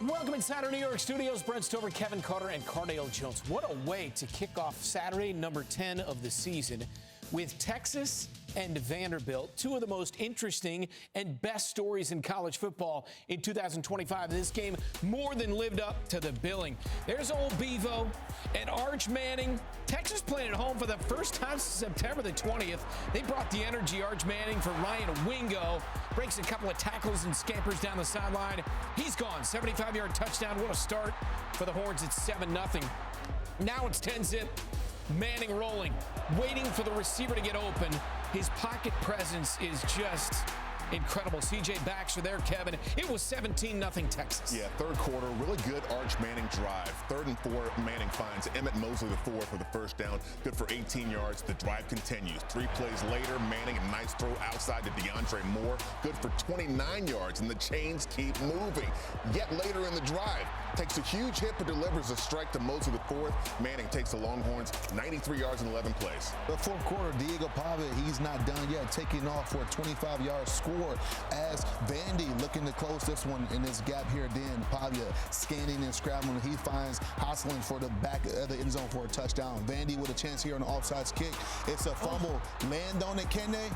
Welcome inside our New York studios. Brent Stover, Kevin Carter, and Cardale Jones. What a way to kick off Saturday, number 10 of the season, with Texas and Vanderbilt, two of the most interesting and best stories in college football in 2025. This game more than lived up to the billing. There's old Bevo and Arch Manning. Texas playing at home for the first time since September the 20th. They brought the energy. Arch Manning for Ryan Wingo. Breaks a couple of tackles and scampers down the sideline. He's gone. 75-yard touchdown. What a start for the Horns. It's 7-0. Now it's 10-zip. Manning rolling, waiting for the receiver to get open. His pocket presence is just incredible. C.J. Baxter there, Kevin. It was 17-0 Texas. Yeah, third quarter, really good Arch Manning drive. 3rd and 4, Manning finds Emmett Mosley the 4 for the first down. Good for 18 yards. The drive continues. 3 plays later, Manning, a nice throw outside to DeAndre Moore. Good for 29 yards, and the chains keep moving. Yet later in the drive, takes a huge hit but delivers a strike to Mosley the 4th. Manning takes the Longhorns 93 yards in 11 plays. The fourth quarter, Diego Pavia, he's not done yet, taking off for a 25-yard score as Vandy looking to close this one in this gap here. Then Pavia scanning and scrambling. He finds Hosling for the back of the end zone for a touchdown. Vandy with a chance here on the offsides kick. It's a fumble. Land on it, can they?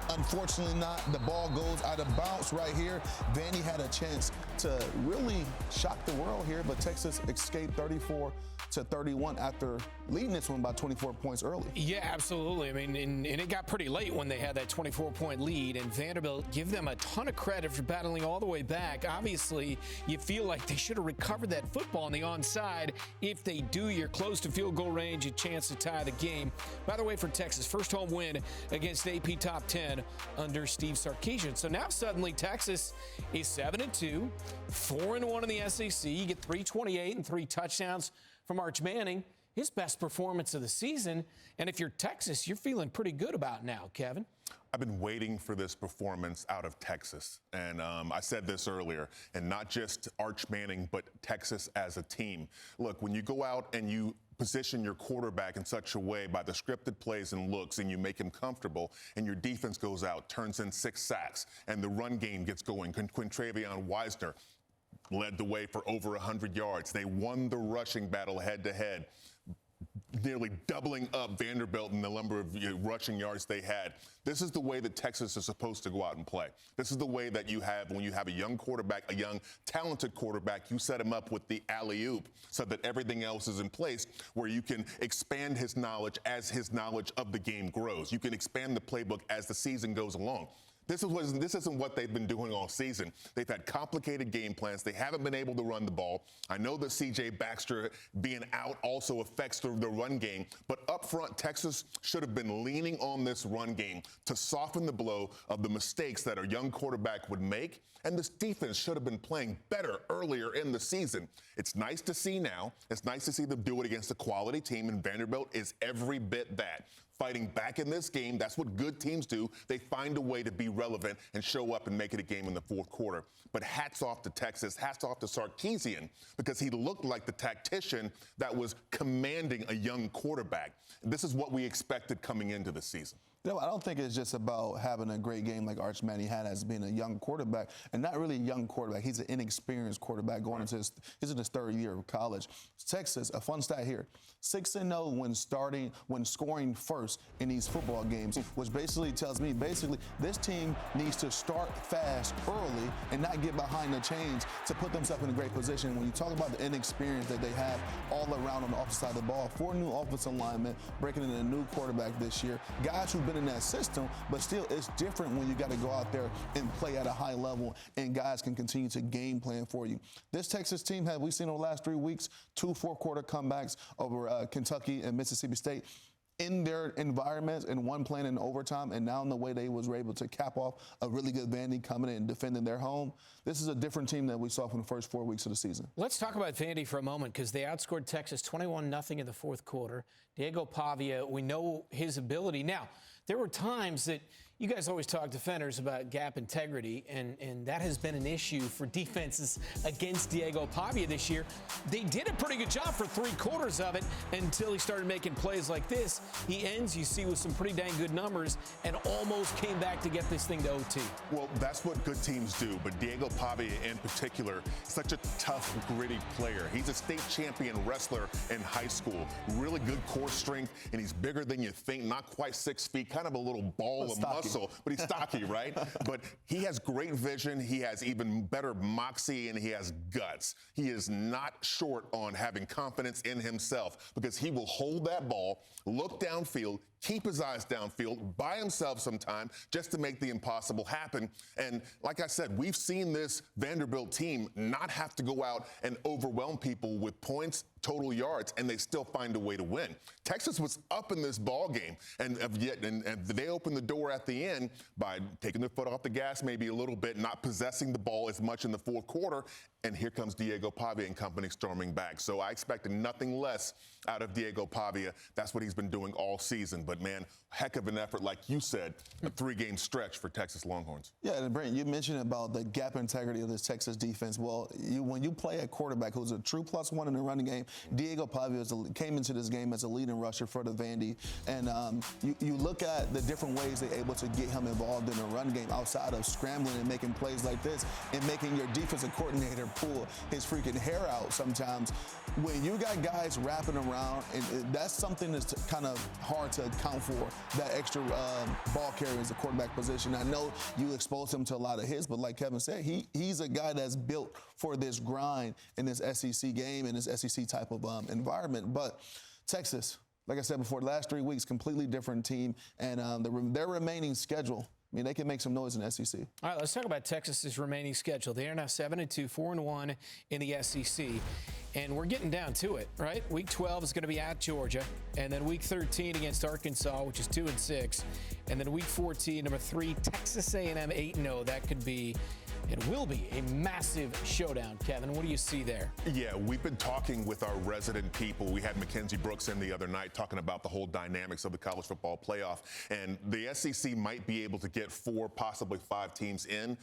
Unfortunately not. The ball goes out of bounds right here. Vandy had a chance to really shock the world here, but Texas escaped 34-31 after leading this one by 24 points early. Yeah, absolutely. I mean, and it got pretty late when they had that 24-point lead, and Vanderbilt, give them a ton of credit for battling all the way back. Obviously, you feel like they should have recovered that football on the onside. If they do, you're close to field goal range, a chance to tie the game. By the way, for Texas, first home win against AP Top 10 under Steve Sarkisian. So now suddenly Texas is 7-2, 4-1 in the SEC. You get 328 and 3 touchdowns from Arch Manning, his best performance of the season. And if you're Texas, you're feeling pretty good about now, Kevin. I've been waiting for this performance out of Texas. And I said this earlier, and not just Arch Manning, but Texas as a team. Look, when you go out and you position your quarterback in such a way by the scripted plays and looks, and you make him comfortable, and your defense goes out, turns in 6 sacks, and the run game gets going. Quintravion Wisner led the way for over 100 yards. They won the rushing battle head-to-head, nearly doubling up Vanderbilt in the number of rushing yards they had. This is the way that Texas is supposed to go out and play. This is the way that you have when you have a young quarterback, a young, talented quarterback, you set him up with the alley-oop so that everything else is in place where you can expand his knowledge as his knowledge of the game grows. You can expand the playbook as the season goes along. This isn't what they've been doing all season. They've had complicated game plans. They haven't been able to run the ball. I know that C.J. Baxter being out also affects the run game, but up front, Texas should have been leaning on this run game to soften the blow of the mistakes that a young quarterback would make, and this defense should have been playing better earlier in the season. It's nice to see now. It's nice to see them do it against a quality team, and Vanderbilt is every bit that. Fighting back in this game, that's what good teams do. They find a way to be relevant and show up and make it a game in the fourth quarter. But hats off to Texas, hats off to Sarkisian, because he looked like the tactician that was commanding a young quarterback. This is what we expected coming into the season. You know, I don't think it's just about having a great game like Arch Manning had as being a young quarterback, and not really a young quarterback. He's an inexperienced quarterback going into his 3rd year of college. Texas, a fun stat here, 6-0 when scoring first in these football games, which basically tells me this team needs to start fast early and not get behind the chains to put themselves in a great position. When you talk about the inexperience that they have all around on the offensive side of the ball, 4 new offensive linemen, breaking in a new quarterback this year, guys who've been in that system, but still it's different when you got to go out there and play at a high level and guys can continue to game plan for you. This Texas team, have we seen over the last 3 weeks, 2 fourth-quarter comebacks over Kentucky and Mississippi State in their environments, and one playing in overtime, and now in the way they was able to cap off a really good Vandy coming in and defending their home. This is a different team than we saw from the first 4 weeks of the season. Let's talk about Vandy for a moment, because they outscored Texas 21-0 in the fourth quarter. Diego Pavia, we know his ability. Now, there were times that You guys always talk defenders about gap integrity, and that has been an issue for defenses against Diego Pavia this year. They did a pretty good job for 3/4 of it until he started making plays like this. He ends, you see, with some pretty dang good numbers and almost came back to get this thing to OT. Well, that's what good teams do, but Diego Pavia in particular, such a tough, gritty player. He's a state champion wrestler in high school. Really good core strength, and he's bigger than you think, not quite 6 feet, kind of a little ball of muscle. But he's stocky, right? But he has great vision. He has even better moxie, and he has guts. He is not short on having confidence in himself because he will hold that ball, look downfield, keep his eyes downfield by himself sometime just to make the impossible happen. And like I said, we've seen this Vanderbilt team not have to go out and overwhelm people with points, total yards, and they still find a way to win. Texas was up in this ball game, and they opened the door at the end by taking their foot off the gas maybe a little bit, not possessing the ball as much in the fourth quarter, and here comes Diego Pavia and company storming back. So I expected nothing less out of Diego Pavia. That's what he's been doing all season. But, man, heck of an effort, like you said, a 3-game stretch for Texas Longhorns. Yeah, and Brent, you mentioned about the gap integrity of this Texas defense. Well, when you play a quarterback who's a true +1 in the running game, Diego Pavia came into this game as a leading rusher for the Vandy. And you look at the different ways they're able to get him involved in the run game outside of scrambling and making plays like this and making your defensive coordinator pull his freaking hair out sometimes. When you got guys wrapping around, and that's something that's kind of hard to account for, that extra ball carrier as a quarterback position. I know you exposed him to a lot of hits, but like Kevin said, he's a guy that's built for this grind in this SEC game and this SEC type of environment. But Texas, like I said before, the last 3 weeks, completely different team, and their remaining schedule, I mean, they can make some noise in the SEC. All right, let's talk about Texas's remaining schedule. They are now 7-2, 4-1 in the SEC. And we're getting down to it, right? Week 12 is going to be at Georgia. And then week 13 against Arkansas, which is 2-6. And then week 14, number 3, Texas A&M 8-0. That could be, it will be, a massive showdown. Kevin, what do you see there? Yeah, we've been talking with our resident people. We had Mackenzie Brooks in the other night talking about the whole dynamics of the college football playoff. And the SEC might be able to get 4, possibly 5 teams in.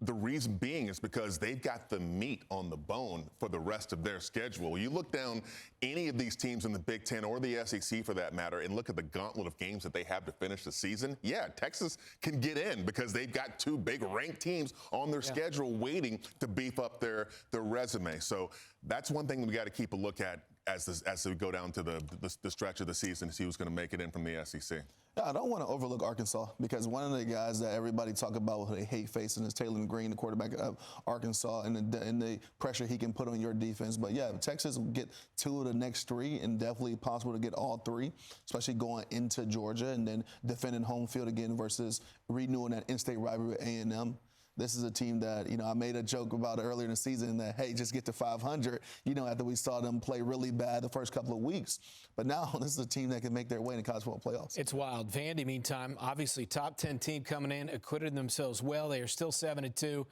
The reason being is because they've got the meat on the bone for the rest of their schedule. You look down any of these teams in the Big Ten or the SEC for that matter and look at the gauntlet of games that they have to finish the season. Yeah, Texas can get in because they've got 2 big ranked teams on their schedule waiting to beef up their resume. So that's one thing we got to keep a look at as we go down to the stretch of the season to see who's going to make it in from the SEC. Yeah, I don't want to overlook Arkansas because one of the guys that everybody talk about who they hate facing is Taylor Green, the quarterback of Arkansas, and the pressure he can put on your defense. But, yeah, Texas will get 2 of the next 3 and definitely possible to get all 3, especially going into Georgia and then defending home field again versus renewing that in-state rivalry with A&M. This is a team that, I made a joke about earlier in the season that, hey, just get to 500, after we saw them play really bad the first couple of weeks. But now this is a team that can make their way in the college football playoffs. It's wild. Vandy, meantime, obviously top 10 team coming in, acquitted themselves well. They are still 7-2,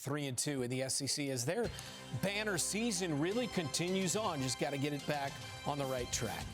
3-2 in the SEC as their banner season really continues on. Just got to get it back on the right track.